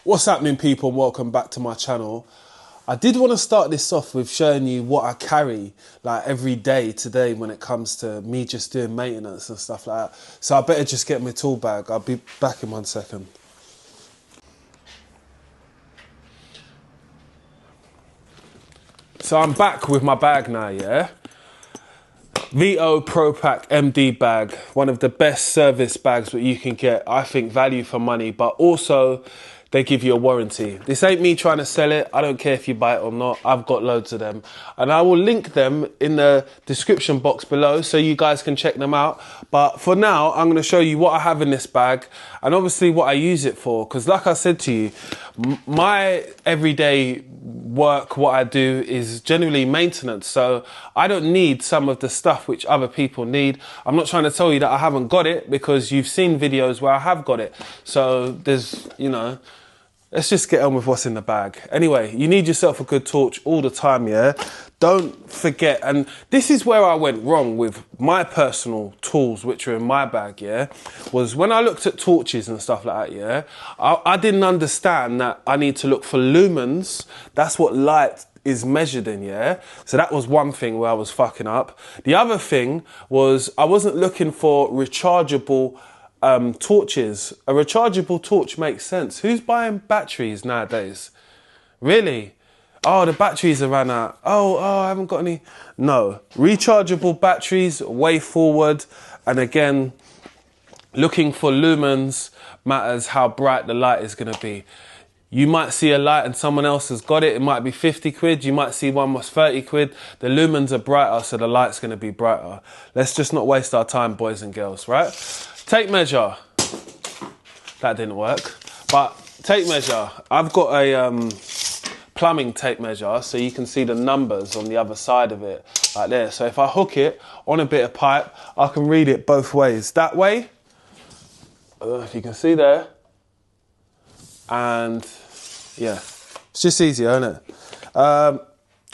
What's happening, people? Welcome back to my channel. I did want to start this off with showing you what I carry like every day today when it comes to me just doing maintenance and stuff like that. So I better just get my tool bag. I'll be back in 1 second. So I'm back with my bag now, yeah? VO Pro Pack MD bag, one of the best service bags that you can get. I think value for money, but also they give you a warranty. This ain't me trying to sell it. I don't care if you buy it or not. I've got loads of them. And I will link them in the description box below so you guys can check them out. But for now, I'm going to show you what I have in this bag and obviously what I use it for. Because like I said to you, my everyday work, what I do is generally maintenance. So I don't need some of the stuff which other people need. I'm not trying to tell you that I haven't got it, because you've seen videos where I have got it. So there's, you know, let's just get on with what's in the bag. Anyway, you need yourself a good torch all the time, yeah? Don't forget, and this is where I went wrong with my personal tools, which are in my bag, yeah? Was when I looked at torches and stuff like that, yeah? I didn't understand that I need to look for lumens. That's what light is measured in, yeah? So that was one thing where I was fucking up. The other thing was I wasn't looking for rechargeable torches. A rechargeable torch makes sense. Who's buying batteries nowadays? Really? Oh, the batteries are ran out. Oh, I haven't got any. No, rechargeable batteries, way forward. And again, looking for lumens matters how bright the light is going to be. You might see a light and someone else has got it. It might be 50 quid. You might see one was 30 quid. The lumens are brighter, so the light's going to be brighter. Let's just not waste our time, boys and girls, right? Tape measure. That didn't work. But tape measure. I've got a plumbing tape measure, so you can see the numbers on the other side of it, like there. So if I hook it on a bit of pipe, I can read it both ways. That way, I don't know if you can see there. And yeah, it's just easier, isn't it?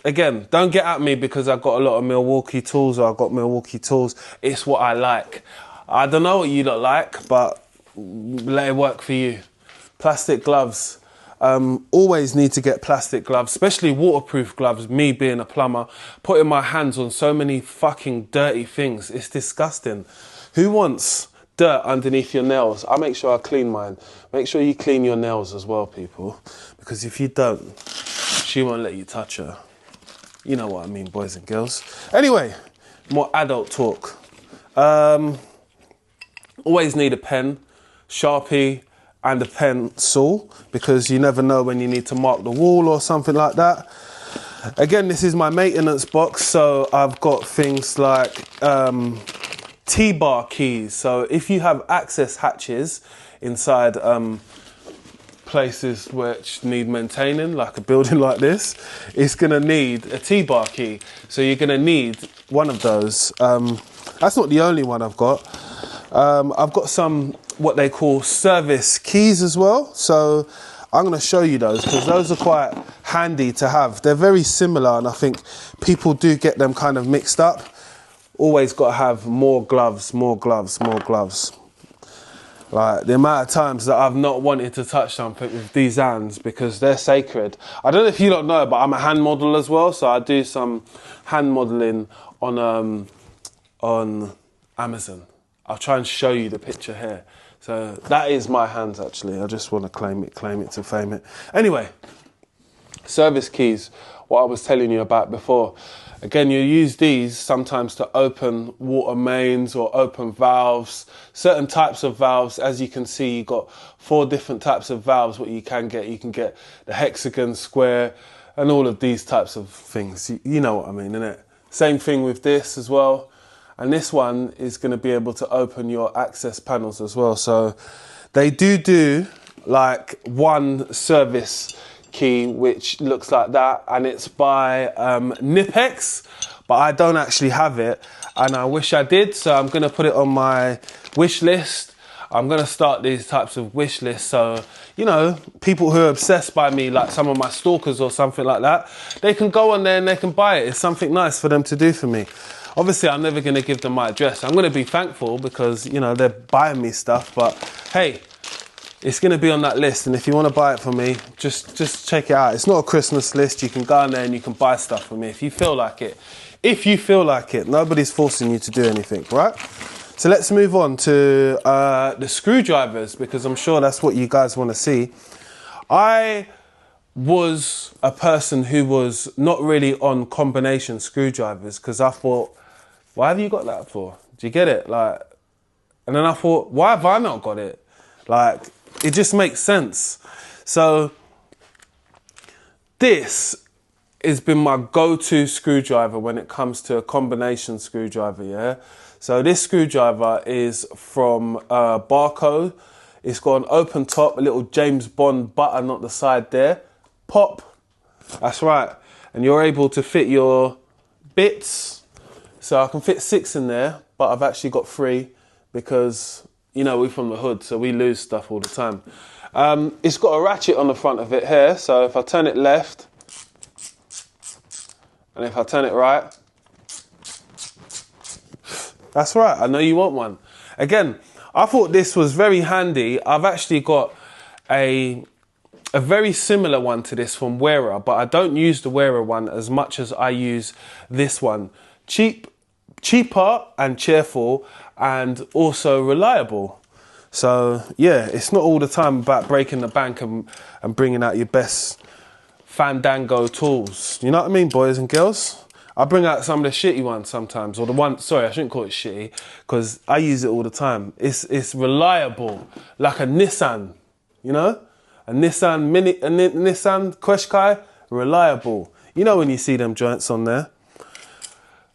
Again, don't get at me because I've got a lot of Milwaukee tools, or I've got Milwaukee tools. It's what I like. I don't know what you don't like, but let it work for you. Plastic gloves. Always need to get plastic gloves, especially waterproof gloves. Me being a plumber, putting my hands on so many fucking dirty things. It's disgusting. Who wants dirt underneath your nails? I make sure I clean mine. Make sure you clean your nails as well, people, because if you don't, she won't let you touch her. You know what I mean, boys and girls. Anyway, more adult talk. Always need a pen, Sharpie, and a pencil, because you never know when you need to mark the wall or something like that. Again, this is my maintenance box, so I've got things like T-bar keys. So if you have access hatches inside places which need maintaining, like a building like this, it's gonna need a T-bar key. So you're gonna need one of those. That's not the only one I've got. I've got some what they call service keys as well. So I'm going to show you those because those are quite handy to have. They're very similar, and I think people do get them kind of mixed up. Always got to have more gloves, more gloves, more gloves. Like the amount of times that I've not wanted to touch something with these hands because they're sacred. I don't know if you don't know, but I'm a hand model as well. So I do some hand modeling on Amazon. I'll try and show you the picture here. So that is my hands, actually. I just want to claim it to fame it. Anyway, service keys, what I was telling you about before. Again, you use these sometimes to open water mains or open valves, certain types of valves. As you can see, you've got 4 different types of valves, what you can get. You can get the hexagon, square, and all of these types of things. You know what I mean, innit? Same thing with this as well. And this one is going to be able to open your access panels as well. So they do like one service key which looks like that, and it's by Nipex, but I don't actually have it and I wish I did, so I'm going to put it on my wish list. I'm going to start these types of wish lists, so you know, people who are obsessed by me, like some of my stalkers or something like that, they can go on there and they can buy it. It's something nice for them to do for me. Obviously, I'm never going to give them my address. I'm going to be thankful because, you know, they're buying me stuff. But, hey, it's going to be on that list, and if you want to buy it from me, just check it out. It's not a Christmas list. You can go on there and you can buy stuff from me if you feel like it. If you feel like it, nobody's forcing you to do anything, right? So let's move on to the screwdrivers, because I'm sure that's what you guys want to see. I was a person who was not really on combination screwdrivers, because I thought, why have you got that for? Do you get it? Like, and then I thought, why have I not got it? Like, it just makes sense. So this has been my go-to screwdriver when it comes to a combination screwdriver, yeah? So this screwdriver is from Barcode. It's got an open top, a little James Bond button on the side there. Pop, that's right. And you're able to fit your bits. So I can fit 6 in there, but I've actually got 3 because, you know, we're from the hood, so we lose stuff all the time. It's got a ratchet on the front of it here. So if I turn it left, and if I turn it right, that's right, I know you want one. Again, I thought this was very handy. I've actually got a very similar one to this from Wearer, but I don't use the Wearer one as much as I use this one. Cheaper and cheerful, and also reliable. So yeah, it's not all the time about breaking the bank and bringing out your best Fandango tools. You know what I mean, boys and girls? I bring out some of the shitty ones sometimes, or the one, sorry, I shouldn't call it shitty, because I use it all the time. It's reliable, like a Nissan, you know? A Nissan Nissan Qashqai, reliable. You know when you see them joints on there.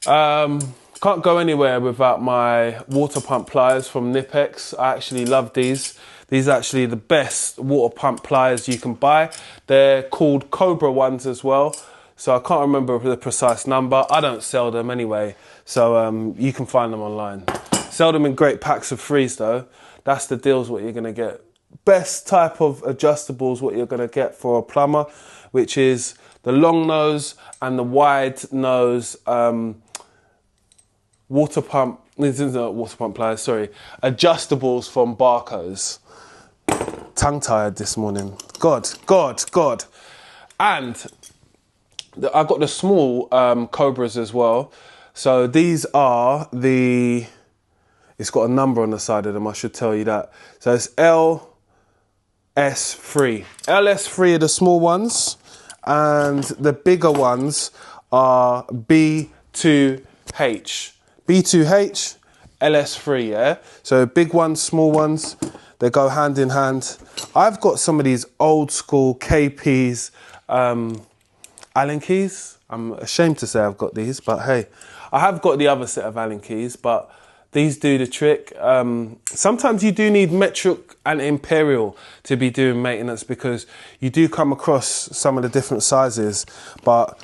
Can't go anywhere without my water pump pliers from Nipex. I actually love these. These are actually the best water pump pliers you can buy. They're called Cobra ones as well. So I can't remember the precise number. I don't sell them anyway. So you can find them online. Sell them in great packs of 3s though. That's the deal's what you're going to get. Best type of adjustables what you're going to get for a plumber, which is the long nose and the wide nose water pump. This isn't a water pump pliers, sorry. Adjustables from Barco's. Tongue tired this morning. God. And I've got the small Cobras as well. So these are the, it's got a number on the side of them, I should tell you that. So it's LS3. LS3 are the small ones, and the bigger ones are B2H. B2H, LS3, yeah? So big ones, small ones, they go hand in hand. I've got some of these old school KP's Allen keys. I'm ashamed to say I've got these, but hey, I have got the other set of Allen keys, but these do the trick. Sometimes you do need metric and imperial to be doing maintenance, because you do come across some of the different sizes, but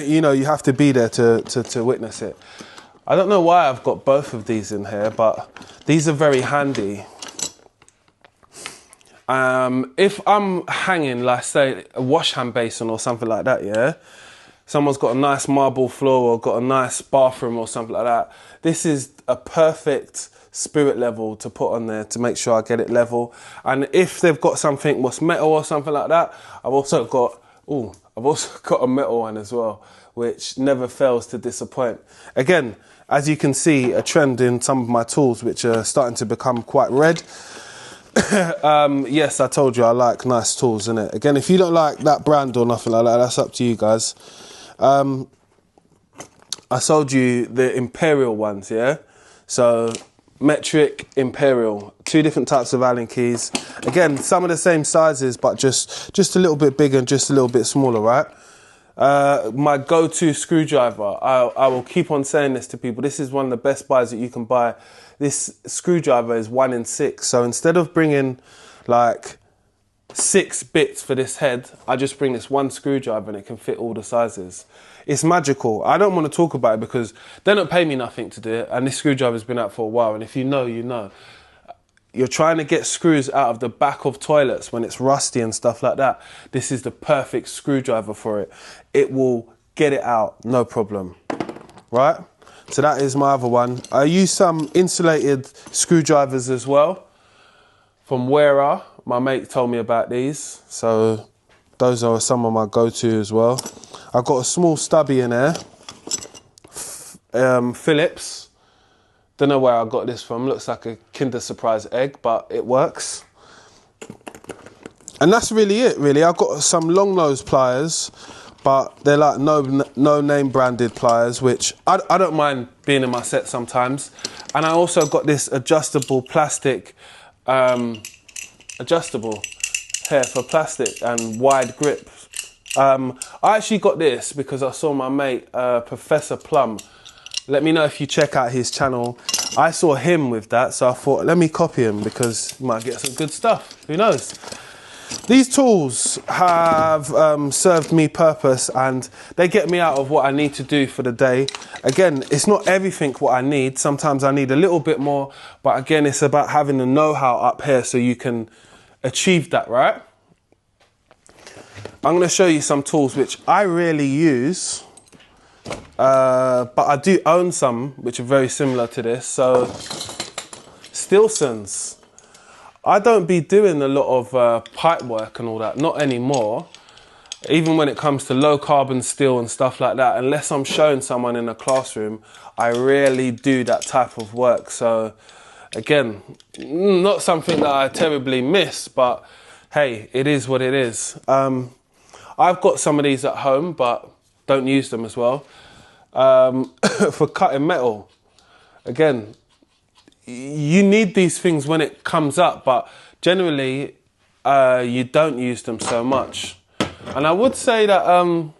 you know, you have to be there to witness it. I don't know why I've got both of these in here, but these are very handy. If I'm hanging, like say, a wash hand basin or something like that, yeah? Someone's got a nice marble floor or got a nice bathroom or something like that. This is a perfect spirit level to put on there to make sure I get it level. And if they've got something what's metal or something like that, I've also got a metal one as well, which never fails to disappoint. Again, as you can see, a trend in some of my tools which are starting to become quite red. Yes, I told you I like nice tools, innit? Again, if you don't like that brand or nothing like that, that's up to you guys. I sold you the Imperial ones, yeah? So, metric, Imperial, 2 different types of Allen keys. Again, some of the same sizes, but just a little bit bigger and just a little bit smaller, right? My go-to screwdriver, I will keep on saying this to people, this is one of the best buys that you can buy. This screwdriver is 1 in 6, so instead of bringing like 6 bits for this head, I just bring this one screwdriver and it can fit all the sizes. It's magical. I don't want to talk about it because they don't pay me nothing to do it, and this screwdriver's been out for a while, and if you know, you know. You're trying to get screws out of the back of toilets when it's rusty and stuff like that. This is the perfect screwdriver for it. It will get it out, no problem, right? So that is my other one. I use some insulated screwdrivers as well from Wearer. My mate told me about these, so those are some of my go-to as well. I've got a small stubby in there, Phillips. Don't know where I got this from. Looks like a Kinder Surprise egg, but it works. And that's really it, really. I've got some long nose pliers, but they're like no name branded pliers, which I don't mind being in my set sometimes. And I also got this adjustable plastic, adjustable here for plastic and wide grip. I actually got this because I saw my mate, Professor Plum. Let me know if you check out his channel. I saw him with that, so I thought, let me copy him because you might get some good stuff. Who knows? These tools have served me purpose, and they get me out of what I need to do for the day. Again, it's not everything what I need. Sometimes I need a little bit more, but again, it's about having the know-how up here so you can achieve that, right? I'm going to show you some tools which I rarely use, but I do own some which are very similar to this. So, Stilsons. I don't be doing a lot of pipe work and all that, not anymore. Even when it comes to low carbon steel and stuff like that, unless I'm showing someone in a classroom, I rarely do that type of work. So again, not something that I terribly miss, but hey, it is what it is. I've got some of these at home, but don't use them as well. For cutting metal, again, you need these things when it comes up, but generally you don't use them so much. And I would say that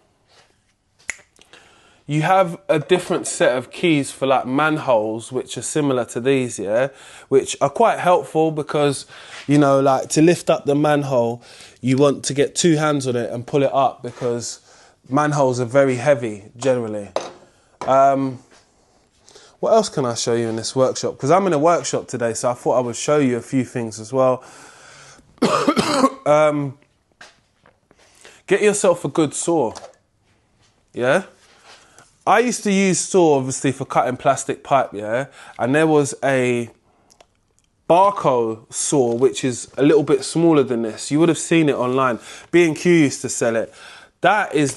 you have a different set of keys for like manholes, which are similar to these, yeah, which are quite helpful because, you know, like to lift up the manhole, you want to get two hands on it and pull it up because manholes are very heavy generally. What else can I show you in this workshop? Because I'm in a workshop today, so I thought I would show you a few things as well. Get yourself a good saw, yeah? I used to use saw, obviously, for cutting plastic pipe, yeah? And there was a Barco saw, which is a little bit smaller than this. You would have seen it online. B&Q used to sell it. That is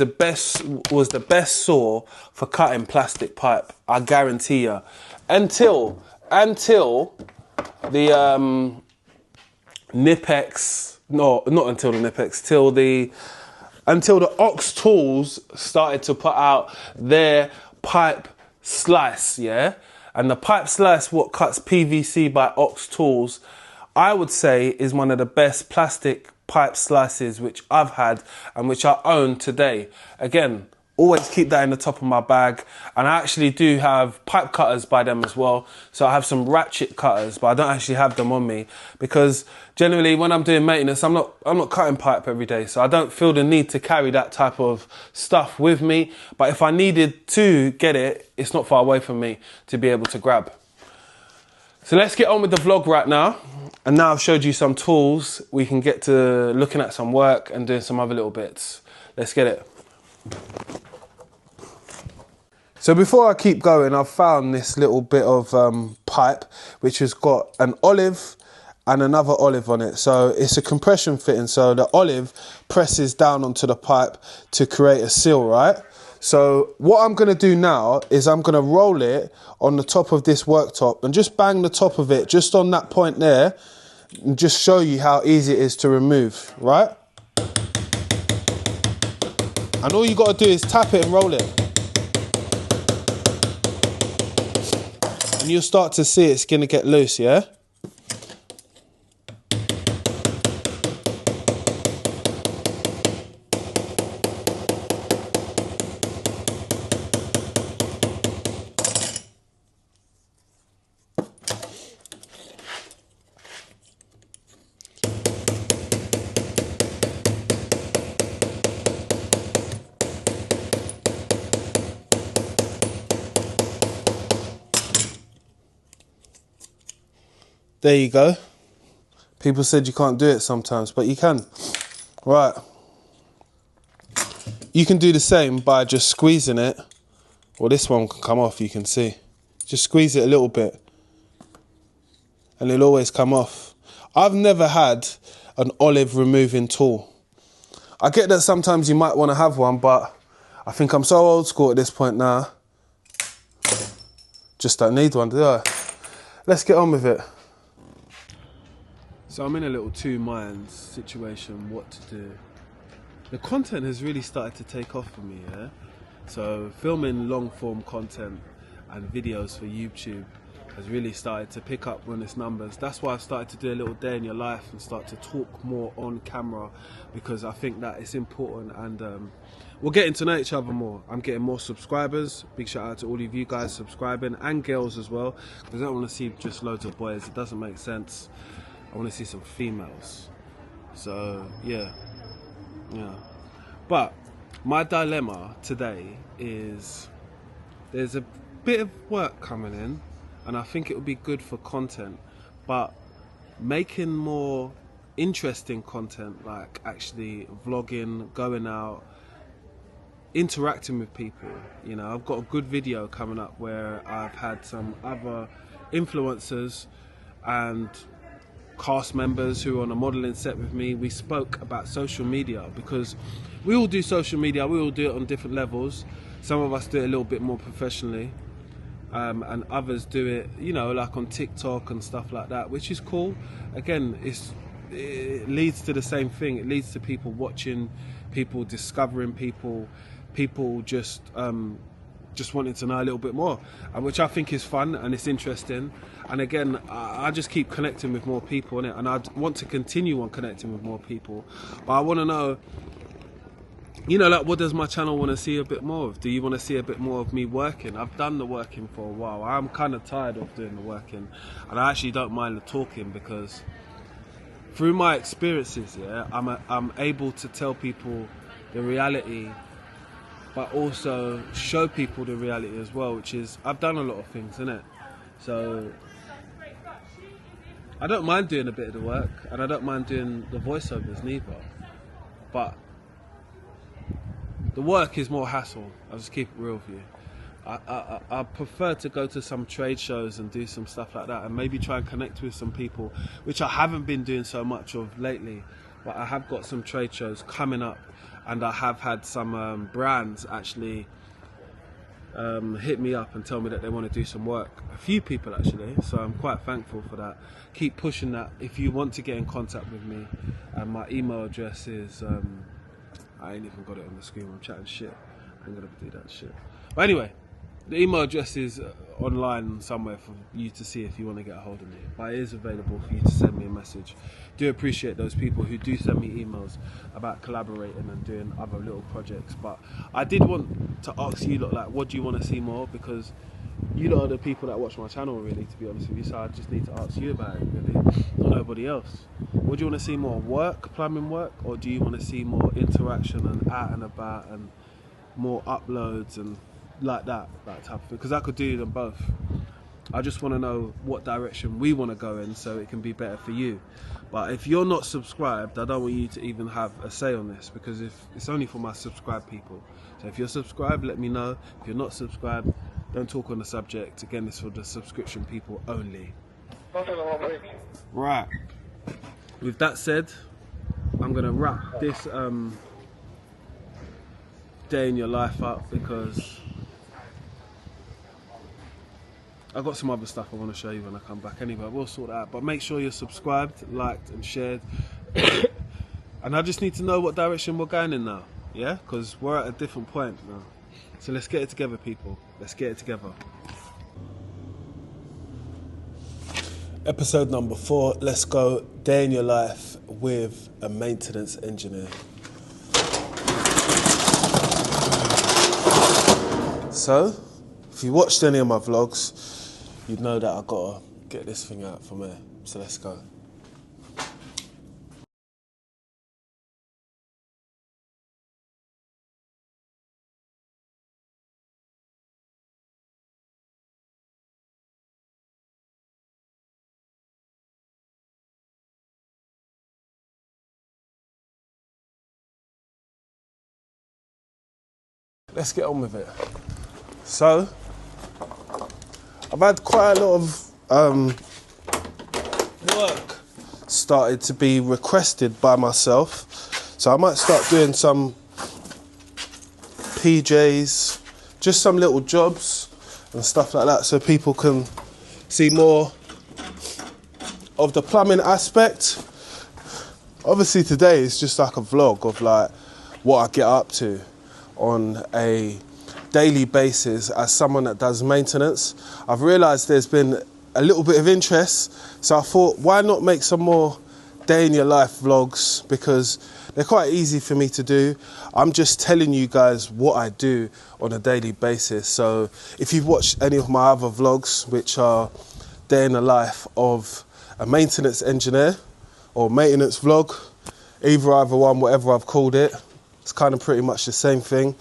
was the best saw for cutting plastic pipe, I guarantee you. Until the Nipex, no, not until the Nipex, until the Ox Tools started to put out their pipe slice, yeah? And the pipe slice, what cuts PVC by Ox Tools, I would say is one of the best plastic pipe slices which I've had and which I own today. Again, always keep that in the top of my bag. And I actually do have pipe cutters by them as well. So I have some ratchet cutters, but I don't actually have them on me because generally when I'm doing maintenance, I'm not cutting pipe every day. So I don't feel the need to carry that type of stuff with me. But if I needed to get it, it's not far away from me to be able to grab. So let's get on with the vlog right now. And now I've showed you some tools, we can get to looking at some work and doing some other little bits. Let's get it. So before I keep going, I've found this little bit of pipe, which has got an olive and another olive on it. So it's a compression fitting. So the olive presses down onto the pipe to create a seal, right? So what I'm going to do now is I'm going to roll it on the top of this worktop and just bang the top of it just on that point there and just show you how easy it is to remove, right? And all you got to do is tap it and roll it. And you'll start to see it's going to get loose, yeah? There you go. People said you can't do it sometimes, but you can. Right. You can do the same by just squeezing it. Well, this one can come off, you can see. Just squeeze it a little bit. And it'll always come off. I've never had an olive removing tool. I get that sometimes you might want to have one, but I think I'm so old school at this point now. Just don't need one, do I? Let's get on with it. So I'm in a little two minds situation, what to do. The content has really started to take off for me, yeah? So filming long form content and videos for YouTube has really started to pick up on its numbers. That's why I've started to do a little day in your life and start to talk more on camera, because I think that it's important, and we're getting to know each other more. I'm getting more subscribers. Big shout out to all of you guys subscribing, and girls as well, because I don't want to see just loads of boys. It doesn't make sense. I want to see some females. So yeah. But my dilemma today is there's a bit of work coming in, and I think it would be good for content, but making more interesting content, like actually vlogging, going out, interacting with people. You know, I've got a good video coming up where I've had some other influencers and cast members who are on a modelling set with me. We spoke about social media, because we all do social media, we all do it on different levels. Some of us do it a little bit more professionally, and others do it, you know, like on TikTok and stuff like that, which is cool. Again, it leads to the same thing. It leads to people watching, people discovering people just wanting to know a little bit more, which I think is fun and it's interesting. And again, I just keep connecting with more people in it, and I want to continue on connecting with more people. But I want to know, you know, like, what does my channel want to see a bit more of? Do you want to see a bit more of me working? I've done the working for a while. I'm kind of tired of doing the working, and I actually don't mind the talking, because through my experiences, yeah, I'm able to tell people the reality, but also show people the reality as well, which is, I've done a lot of things, innit? So I don't mind doing a bit of the work, and I don't mind doing the voiceovers neither, but the work is more hassle. I'll just keep it real with you. I prefer to go to some trade shows and do some stuff like that, and maybe try and connect with some people, which I haven't been doing so much of lately. But I have got some trade shows coming up, and I have had some brands actually hit me up and tell me that they want to do some work. A few people actually, so I'm quite thankful for that. Keep pushing that. If you want to get in contact with me, my email address is I ain't even got it on the screen. I'm chatting shit. I ain't gonna do that shit. But anyway, the email address is online somewhere for you to see if you want to get a hold of me. But it is available for you to send me a message. Do appreciate those people who do send me emails about collaborating and doing other little projects. But I did want to ask you lot, like, what do you want to see more? Because you lot are the people that watch my channel, really, to be honest with you. So I just need to ask you about it, really, not nobody else. What do you want to see more? Work, plumbing work, or do you want to see more interaction and out and about and more uploads and like that type of thing? Because I could do them both. I just want to know what direction we want to go in, so it can be better for you. But if you're not subscribed, I don't want you to even have a say on this, because if it's only for my subscribed people. So if you're subscribed, let me know. If you're not subscribed, don't talk on the subject. Again, it's for the subscription people only. Right. With that said, I'm gonna wrap this day in your life up, because I've got some other stuff I want to show you when I come back anyway. We'll sort that out. But make sure you're subscribed, liked and shared. And I just need to know what direction we're going in now. Yeah? Because we're at a different point now. So let's get it together, people. Let's get it together. Episode number 4. Let's go. Day in your life with a maintenance engineer. So, if you watched any of my vlogs, you'd know that I've got to get this thing out from here. So let's go. Let's get on with it. So, I've had quite a lot of work started to be requested by myself. So I might start doing some PJs, just some little jobs and stuff like that, so people can see more of the plumbing aspect. Obviously today is just like a vlog of like what I get up to on a daily basis as someone that does maintenance. I've realised there's been a little bit of interest, so I thought, why not make some more day in your life vlogs, because they're quite easy for me to do. I'm just telling you guys what I do on a daily basis. So if you've watched any of my other vlogs, which are day in the life of a maintenance engineer or maintenance vlog, either one, whatever I've called it, it's kind of pretty much the same thing.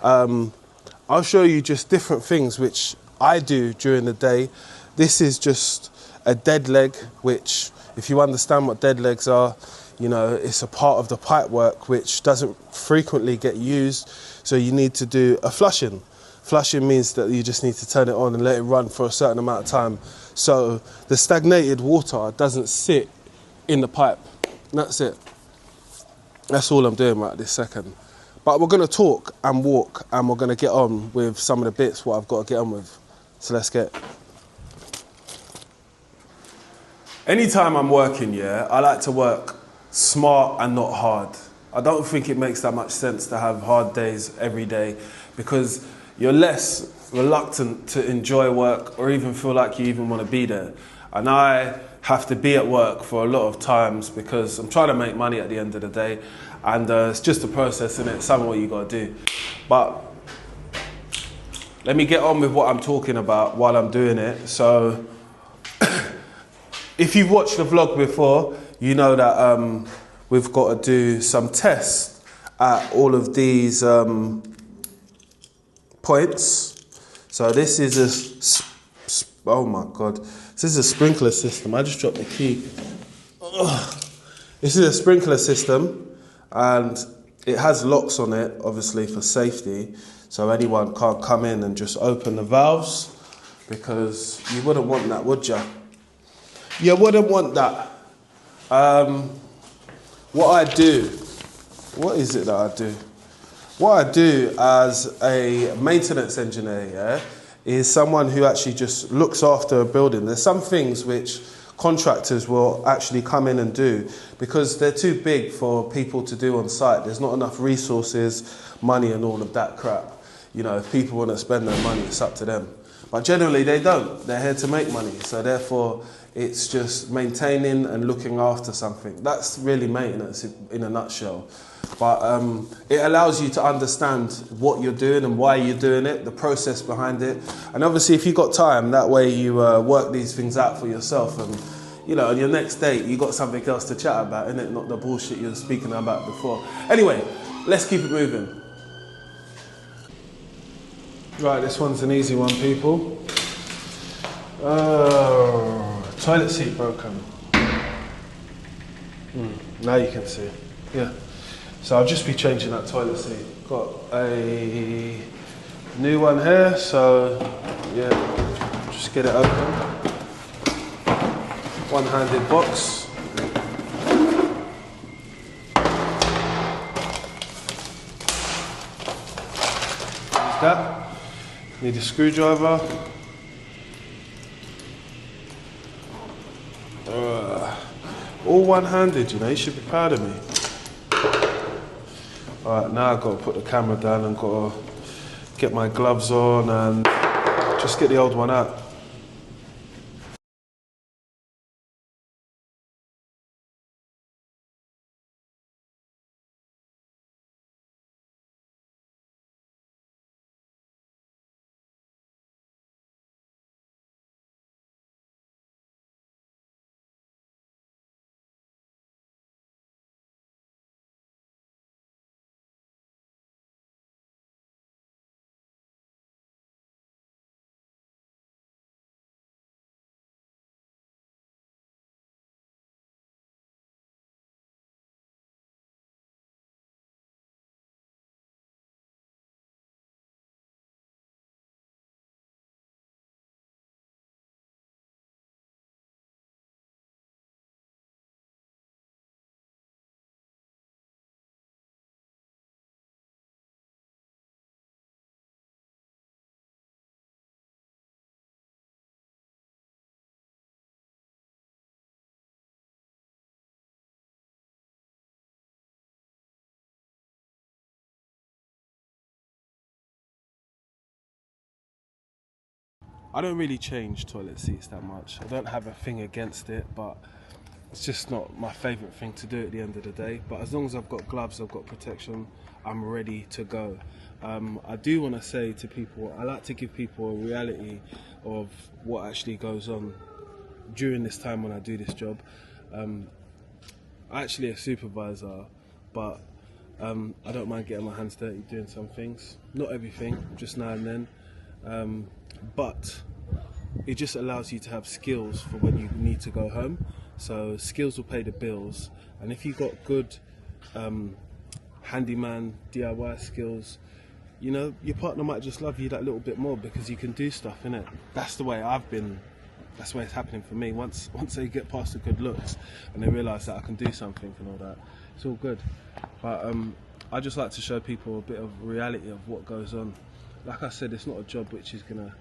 I'll show you just different things which I do during the day. This is just a dead leg, which, if you understand what dead legs are, you know, it's a part of the pipe work which doesn't frequently get used, so you need to do a flushing. Flushing means that you just need to turn it on and let it run for a certain amount of time, so the stagnated water doesn't sit in the pipe. That's it. That's all I'm doing right this second. But we're going to talk and walk, and we're going to get on with some of the bits what I've got to get on with. So let's get. Anytime I'm working, yeah, I like to work smart and not hard. I don't think it makes that much sense to have hard days every day, because you're less reluctant to enjoy work or even feel like you even want to be there. And I have to be at work for a lot of times because I'm trying to make money at the end of the day, and it's just a process, and it's something what you got to do. But let me get on with what I'm talking about while I'm doing it. So if you've watched the vlog before, you know that we've got to do some tests at all of these points. So this is oh my God, this is a sprinkler system. I just dropped the key. Ugh. This is a sprinkler system, and it has locks on it, obviously for safety, so anyone can't come in and just open the valves, because you wouldn't want that, would you? You wouldn't want that. What I do, what is it that I do? What I do as a maintenance engineer, yeah, is someone who actually just looks after a building. There's some things which contractors will actually come in and do because they're too big for people to do on site. There's not enough resources, money and all of that crap. You know, if people want to spend their money, it's up to them. But generally they don't. They're here to make money. So therefore it's just maintaining and looking after something. That's really maintenance in a nutshell. But it allows you to understand what you're doing and why you're doing it, the process behind it. And obviously if you've got time, that way you work these things out for yourself, and you know, on your next date you got something else to chat about, innit? Not the bullshit you were speaking about before. Anyway, let's keep it moving. Right, this one's an easy one, people. Toilet seat broken. Now you can see. Yeah. So I'll just be changing that toilet seat. Got a new one here, so yeah, just get it open. One-handed box. Use that. Need a screwdriver. All one-handed, you know, you should be proud of me. Alright, now I've got to put the camera down and got to get my gloves on and just get the old one out. I don't really change toilet seats that much. I don't have a thing against it, but it's just not my favourite thing to do at the end of the day. But as long as I've got gloves, I've got protection, I'm ready to go. I do want to say to people, I like to give people a reality of what actually goes on during this time when I do this job. I'm actually a supervisor, but I don't mind getting my hands dirty doing some things. Not everything, just now and then. But it just allows you to have skills for when you need to go home. So skills will pay the bills, and if you've got good handyman DIY skills, you know, your partner might just love you that little bit more because you can do stuff, innit? That's the way I've been. That's the way it's happening for me. Once they get past the good looks and they realise that I can do something and all that, it's all good. But I just like to show people a bit of reality of what goes on. Like I said, it's not a job which is gonna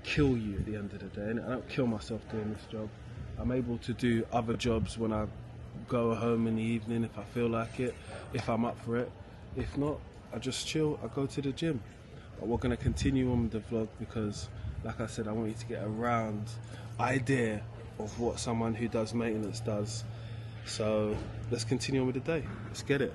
kill you at the end of the day, and I don't kill myself doing this job. I'm able to do other jobs when I go home in the evening if I feel like it, if I'm up for it. If not, I just chill, I go to the gym. But we're going to continue on with the vlog because, like I said, I want you to get a round idea of what someone who does maintenance does. So let's continue on with the day. Let's get it.